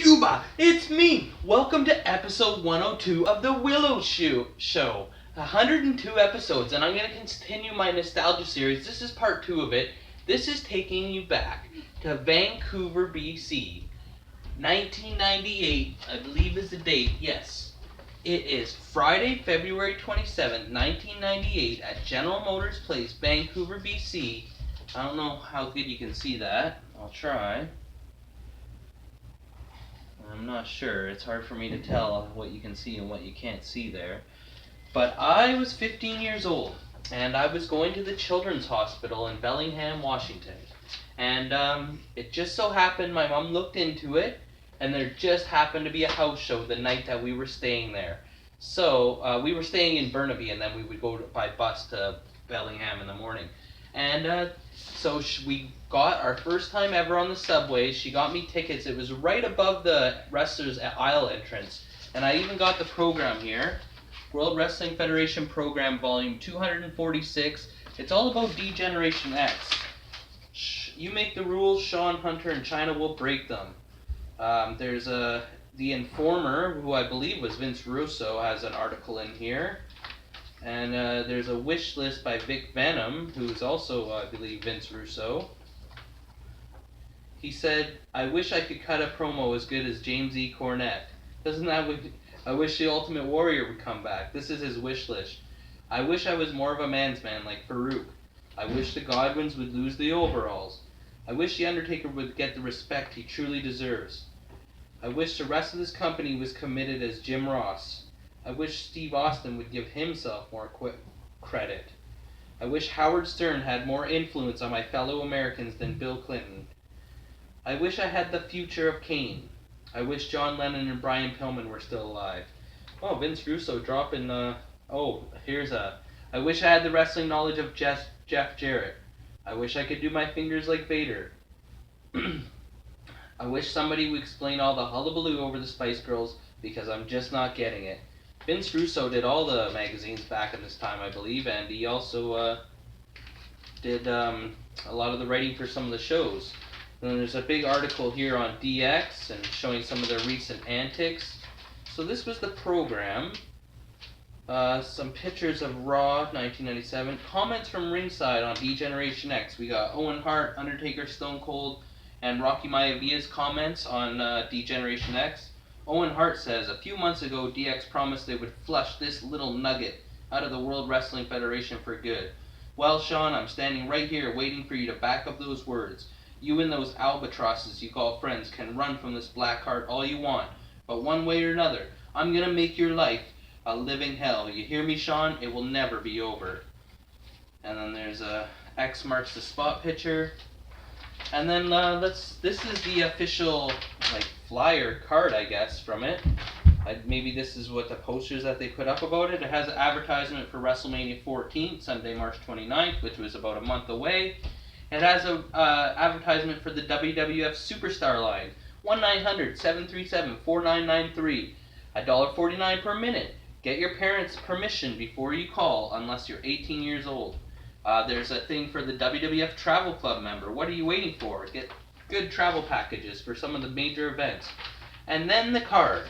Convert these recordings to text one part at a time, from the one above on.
Cuba, it's me! Welcome to episode 102 of the W.I.L.L.I.W show. 102 episodes, and I'm going to continue my nostalgia series. This is part 2 of it. This is taking you back to Vancouver B.C. 1998, I believe is the date. Yes. It is Friday, February 27th, 1998 at General Motors Place, Vancouver B.C. I don't know how good you can see that. I'll try. I'm not sure. It's hard for me to tell what you can see and what you can't see there. But I was 15 years old, and I was going to the Children's Hospital in Bellingham, Washington. And it just so happened my mom looked into it, and there just happened to be a house show the night that we were staying there. So we were staying in Burnaby, and then we would go by bus to Bellingham in the morning. And so we got our first time ever on the subway. She got me tickets. It was right above the wrestlers' aisle entrance. And I even got the program here. World Wrestling Federation Program, Volume 246. It's all about D-Generation X. You make the rules, Sean Hunter and China will break them. There's The Informer, who I believe was Vince Russo, has an article in here. And there's a wish list by Vic Venom, who's also, I believe, Vince Russo. He said, I wish I could cut a promo as good as James E. Cornette. I wish the Ultimate Warrior would come back. This is his wish list. I wish I was more of a man's man like Farouk. I wish the Godwins would lose the overalls. I wish the Undertaker would get the respect he truly deserves. I wish the rest of this company was committed as Jim Ross. I wish Steve Austin would give himself more credit. I wish Howard Stern had more influence on my fellow Americans than Bill Clinton. I wish I had the future of Kane. I wish John Lennon and Brian Pillman were still alive. Oh, Vince Russo dropping I wish I had the wrestling knowledge of Jeff Jarrett. I wish I could do my fingers like Vader. I wish somebody would explain all the hullabaloo over the Spice Girls because I'm just not getting it. Vince Russo did all the magazines back in this time, I believe, and he also did a lot of the writing for some of the shows. And then there's a big article here on DX and showing some of their recent antics. So this was the program. Some pictures of Raw 1997. Comments from ringside on D-Generation X. We got Owen Hart, Undertaker, Stone Cold, and Rocky Maivaia's comments on D-Generation X. Owen Hart says, a few months ago, DX promised they would flush this little nugget out of the World Wrestling Federation for good. Well, Sean, I'm standing right here waiting for you to back up those words. You and those albatrosses you call friends can run from this black heart all you want, but one way or another, I'm going to make your life a living hell. You hear me, Sean? It will never be over. And then there's a X marks the spot picture. And then this is the official flyer card, I guess, from it. Maybe this is what the posters that they put up about it. It has an advertisement for WrestleMania 14, Sunday, March 29th, which was about a month away. It has an advertisement for the WWF Superstar line, 1-900-737-4993, $1.49 per minute. Get your parents' permission before you call, unless you're 18 years old. There's a thing for the WWF Travel Club member. What are you waiting for? Get good travel packages for some of the major events. And then the card.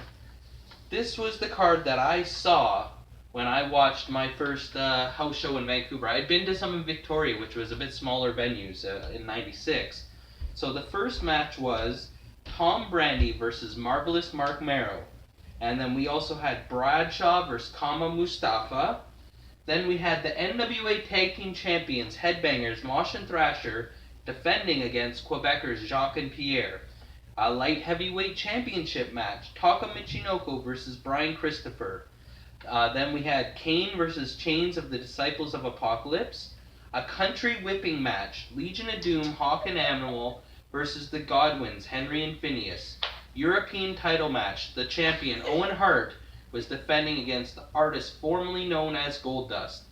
This was the card that I saw when I watched my first house show in Vancouver. I had been to some in Victoria, which was a bit smaller venues in '96. So the first match was Tom Brandi versus Marvelous Mark Marrow. And then we also had Bradshaw versus Kama Mustafa. Then we had the NWA Tag Team Champions, Headbangers, Mosh and Thrasher, defending against Quebecers Jacques and Pierre. A light heavyweight championship match, Taka Michinoku versus Brian Christopher. Then we had Kane versus Chains of the Disciples of Apocalypse. A country whipping match, Legion of Doom, Hawk and Animal versus the Godwins, Henry and Phineas. European title match, the champion Owen Hart was defending against the artist formerly known as Goldust.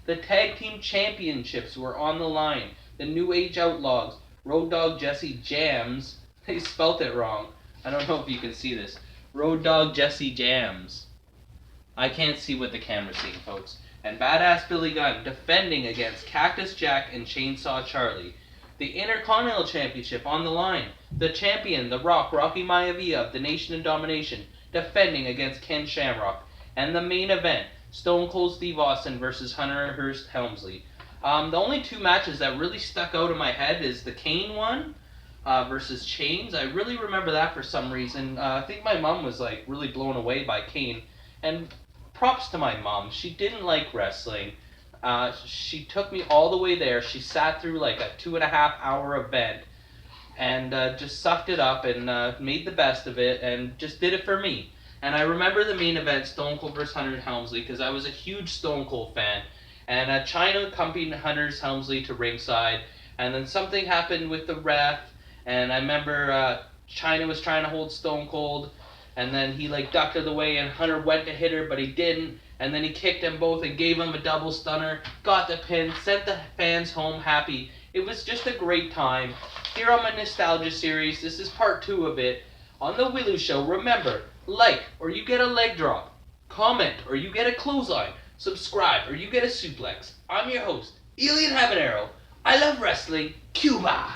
The tag team championships were on the line. The New Age Outlaws, Road Dogg Jesse Jams, they spelt it wrong. I don't know if you can see this. Road Dogg Jesse Jams. I can't see what the camera's seeing, folks. And Badass Billy Gunn defending against Cactus Jack and Chainsaw Charlie. The Intercontinental Championship on the line. The champion, The Rock, Rocky Maivia of the Nation of Domination, defending against Ken Shamrock. And the main event, Stone Cold Steve Austin versus Hunter Hearst Helmsley. The only two matches that really stuck out in my head is the Kane one versus Chains. I really remember that for some reason. I think my mom was like really blown away by Kane. And props to my mom. She didn't like wrestling. She took me all the way there. She sat through like a 2.5 hour event and just sucked it up and made the best of it and just did it for me. And I remember the main event, Stone Cold vs. Hunter Helmsley, because I was a huge Stone Cold fan. And China accompanied Hunter Helmsley to ringside, and then something happened with the ref, and I remember China was trying to hold Stone Cold, and then he like ducked out of the way, and Hunter went to hit her, but he didn't, and then he kicked them both and gave them a double stunner, got the pin, sent the fans home happy. It was just a great time. Here on my Nostalgia series, this is part 2 of it. On the Willu Show, remember, like or you get a leg drop, comment or you get a clothesline, subscribe or you get a suplex. I'm your host, Elian Habanero. I love wrestling, Cuba!